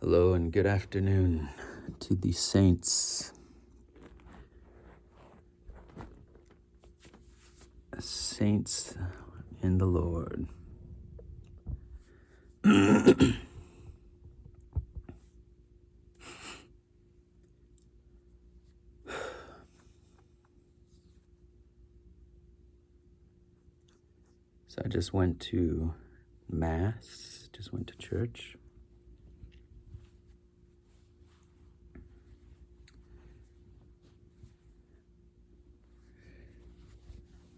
Hello and good afternoon to the saints. Saints in the Lord. So I just went to Mass, just went to church.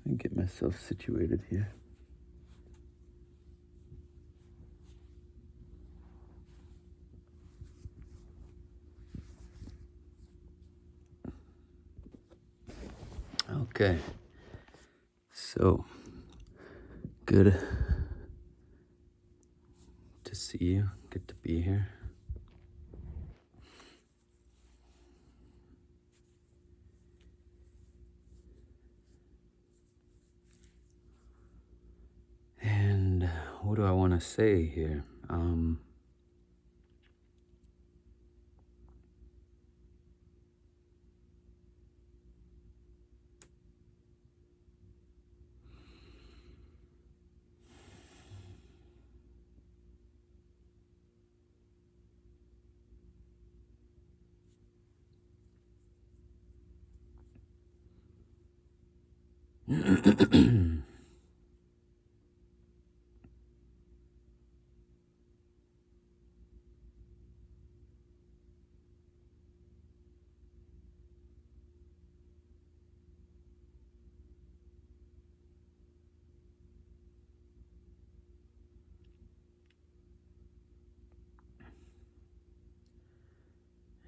And get myself situated here. Okay. So, good to see you. Good to be here. And what do I want to say here?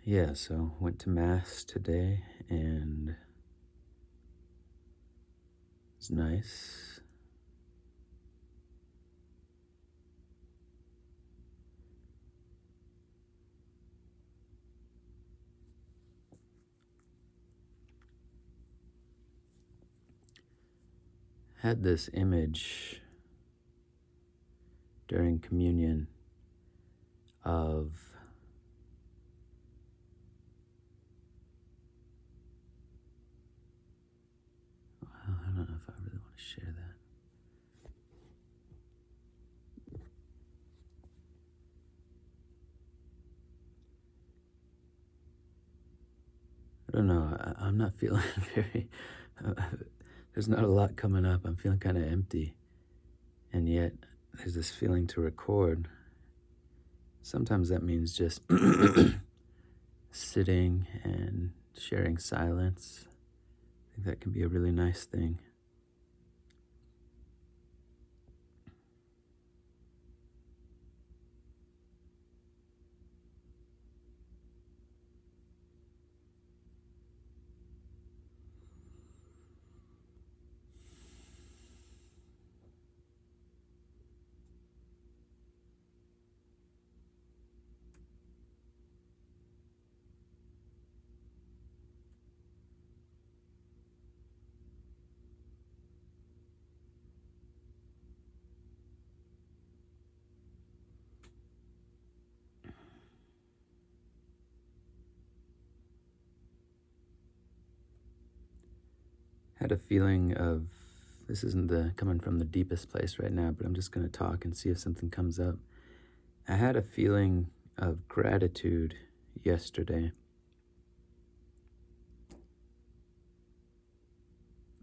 Yeah, so went to Mass today and it's nice. Had this image during communion of I don't know if I really want to share that. I don't know. I'm not feeling very. There's not a lot coming up. I'm feeling kind of empty, and yet there's this feeling to record. Sometimes that means just sitting and sharing silence. I think that can be a really nice thing. Had a feeling of this isn't coming from the deepest place right now, but I'm just going to talk and see if something comes up. I had a feeling of gratitude yesterday.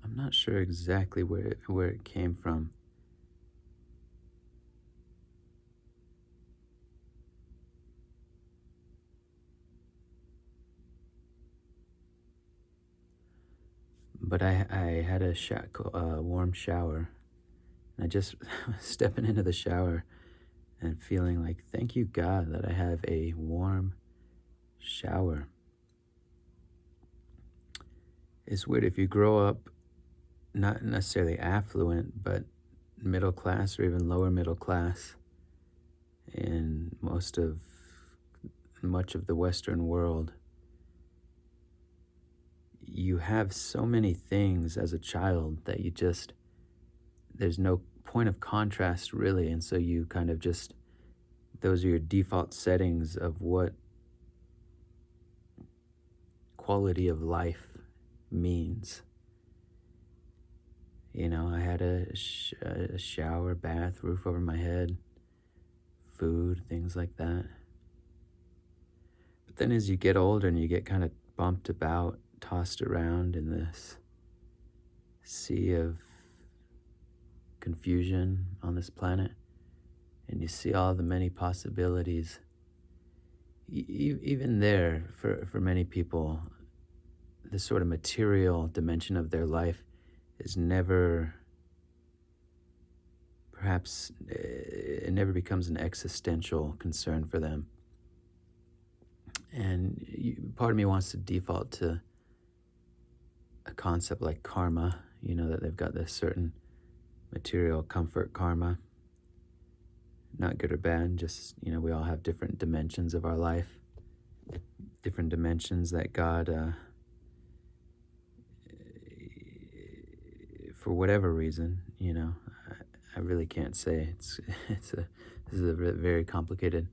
I'm not sure exactly where it came from. But I had a warm shower. And I just stepping into the shower and feeling like, thank you, God, that I have a warm shower. It's weird if you grow up not necessarily affluent, but middle class or even lower middle class in much of the Western world. You have so many things as a child that there's no point of contrast really, and so you kind of just those are your default settings of what quality of life means. I had a shower, bath, roof over my head, food, things like that. But then as you get older and you get kind of bumped about, tossed around in this sea of confusion on this planet, and you see all the many possibilities, even there, for many people, the sort of material dimension of their life is never, perhaps, it never becomes an existential concern for them. And part of me wants to default to a concept like karma, that they've got this certain material comfort karma. Not good or bad, just, we all have different dimensions of our life, different dimensions that God, for whatever reason, I really can't say. This is a very complicated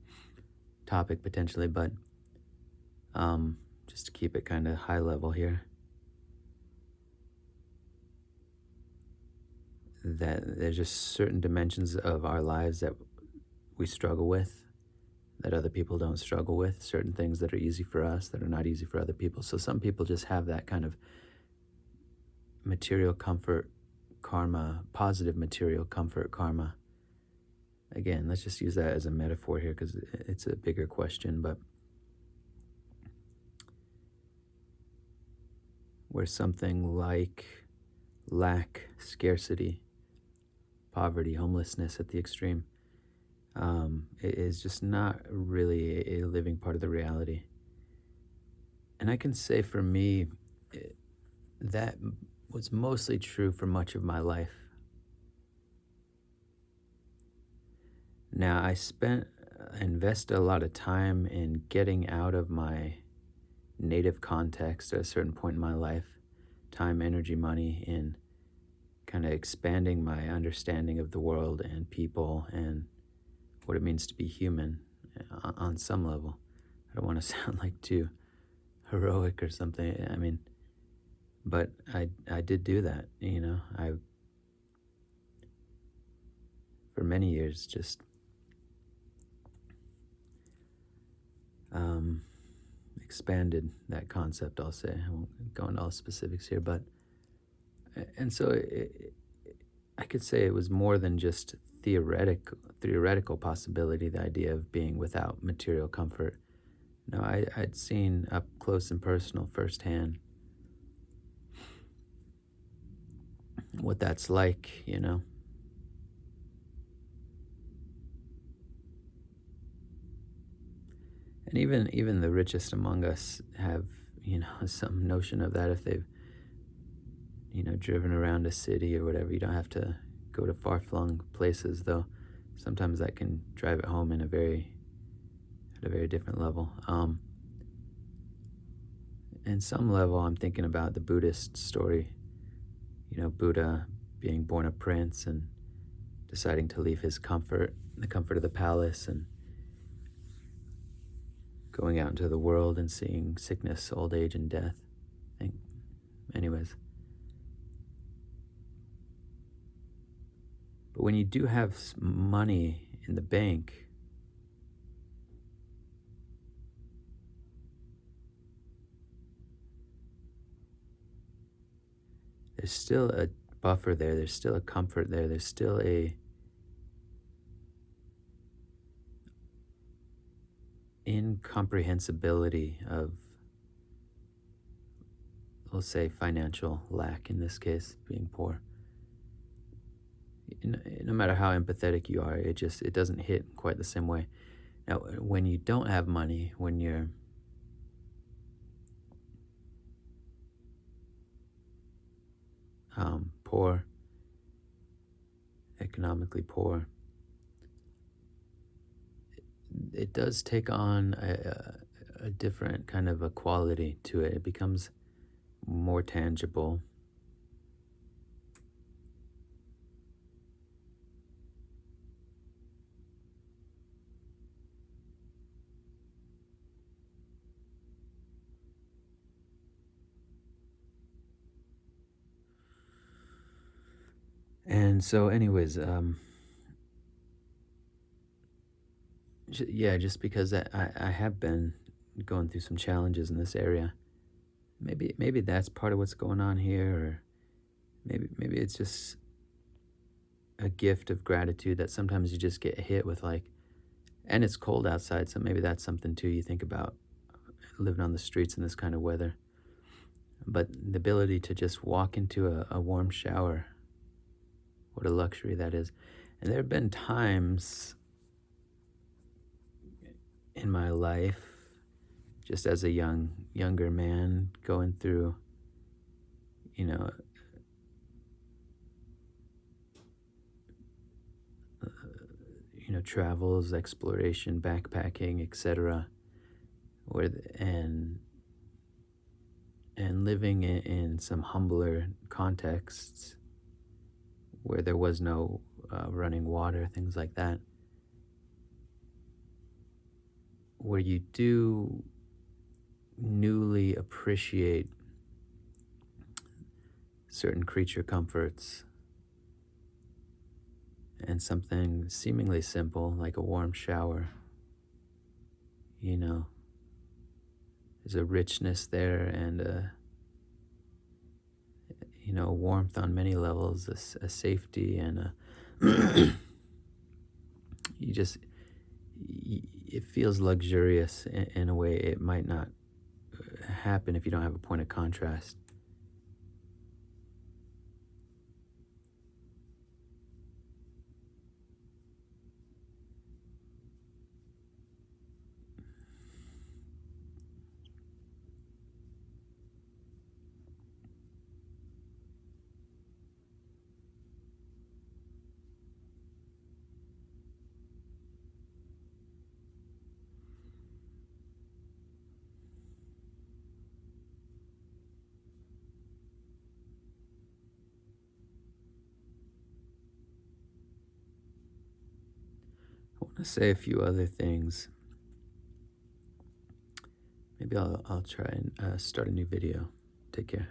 topic potentially, but just to keep it kind of high level here, that there's just certain dimensions of our lives that we struggle with, that other people don't struggle with, certain things that are easy for us that are not easy for other people. So some people just have that kind of material comfort karma, positive material comfort karma. Again, let's just use that as a metaphor here because it's a bigger question, but where something like lack, scarcity, poverty, homelessness at the extreme, it is just not really a living part of the reality. And I can say for me, that was mostly true for much of my life. Now, I invested a lot of time in getting out of my native context at a certain point in my life, time, energy, money, in kind of expanding my understanding of the world and people and what it means to be human on some level. I don't want to sound like too heroic or something. I mean, but I did do that, I, for many years, just expanded that concept, I'll say. I won't go into all specifics here, but, and so I could say it was more than just theoretical possibility, the idea of being without material comfort. No, I'd seen up close and personal firsthand what that's like, And even the richest among us have, some notion of that if they've, driven around a city or whatever. You don't have to go to far-flung places, though sometimes that can drive it home at a very different level. In some level, I'm thinking about the Buddhist story, Buddha being born a prince and deciding to leave his comfort, the comfort of the palace, and going out into the world and seeing sickness, old age, and death. Anyways. But when you do have money in the bank, there's still a buffer there, there's still a comfort there, there's still a incomprehensibility of, we'll say, financial lack, in this case, being poor. No matter how empathetic you are, it doesn't hit quite the same way. Now, when you don't have money, when you're poor, economically poor, it does take on a different kind of a quality to it. It becomes more tangible. And so, anyways, yeah, just because I have been going through some challenges in this area. Maybe that's part of what's going on here, or maybe it's just a gift of gratitude that sometimes you just get hit with, like, and it's cold outside, so maybe that's something too you think about living on the streets in this kind of weather. But the ability to just walk into a warm shower, what a luxury that is. And there have been times in my life, just as a younger man going through, you know, travels, exploration, backpacking, etc., where and living in some humbler contexts where there was no running water, things like that, where you do newly appreciate certain creature comforts, and something seemingly simple like a warm shower, you know, there's a richness there and a warmth on many levels, a safety and you just, it feels luxurious in a way it might not happen if you don't have a point of contrast. I want to say a few other things. Maybe I'll try and start a new video. Take care.